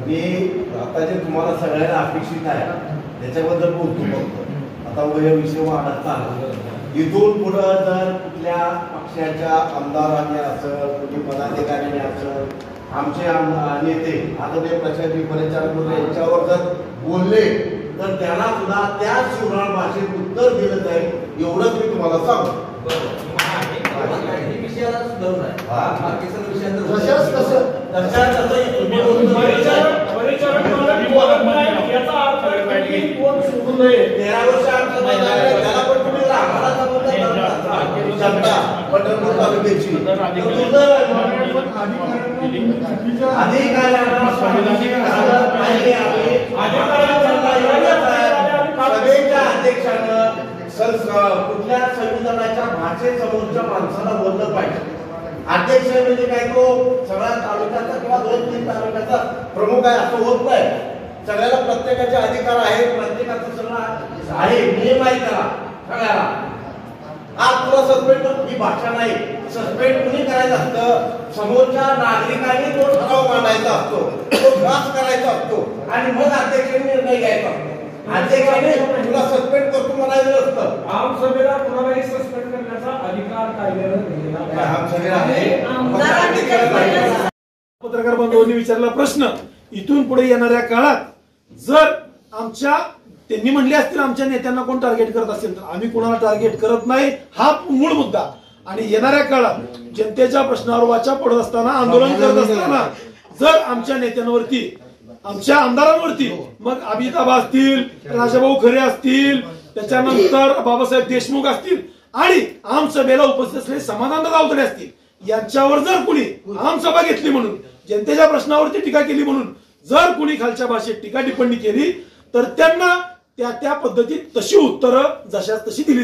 मी आता जे तुम्हाला सगळ्यांना अपेक्षित आहे त्याच्याबद्दल बोलतो फक्त. आता विषय वाढत आला. इथून पुढं जर कुठल्या पक्षाच्या आमदारांनी असेल, कुठे पदाधिकाऱ्यांनी असेल, आमचे नेते आदरणीय प्रशासकीय परिचारक यांच्यावर जर बोलले तर त्यांना सुद्धा त्या शिवराळ भाषेत उत्तर दिलं जाईल, एवढंच मी तुम्हाला सांगतो. पंढरपूर तालुक्याची अध्यक्षानं कुठल्या संविधानाच्या भाषेसमोरच्या माणसाला बोललं पाहिजे. अध्यक्ष म्हणजे काय, तो सगळ्या तालुक्याचा किंवा 2-3 तालुक्याचा प्रमुख आहे असं होत नाही. सगळ्याला प्रत्येकाचे अधिकार आहेत, प्रत्येकाचं सगळं आहे, नियम आहे त्याला सगळ्याला. आज तुला सस्पेंड ही भाषा नाही, सस्पेंड कुणी करायचं असतं, समोरच्या नागरिकांनी तो ठराव मांडायचा असतो, तो त्रास करायचा असतो आणि मग अध्यक्षांनी निर्णय घ्यायचा असतो. अध्यक्षांनी तुला सस्पेंड करतो म्हणायचं असतं. आमसभेला कुणालाही सस्पेंड करण्याचा अधिकार कायद्यानं दिलेला नाही. आमसभेला पत्रकार बंधूंनी विचारला प्रश्न, इथून पुढे येणाऱ्या काळात जर त्यांनी म्हणले असतील आमच्या नेत्यांना कोण टार्गेट करत असेल तर आम्ही कोणाला टार्गेट करत नाही, हा मूळ मुद्दा. आणि येणाऱ्या काळात जनतेच्या प्रश्नावर वाचा पडत असताना, आंदोलन करत असताना जर आमच्या नेत्यांवरती, आमच्या आमदारांवरती, मग अमिताभ असतील, राजाभाऊ खरे असतील, त्याच्यानंतर बाबासाहेब देशमुख असतील आणि आमसभेला उपस्थित असलेले समाधान गावकरे असतील, यांच्यावर जर कुणी आमसभा घेतली म्हणून, जनतेच्या प्रश्नावरती टीका केली म्हणून जर कुणी खालच्या भाषेत टीका टिप्पणी केली तर त्यांना त्या पद्धतीत तशी उत्तरं जशाच तशी दिली.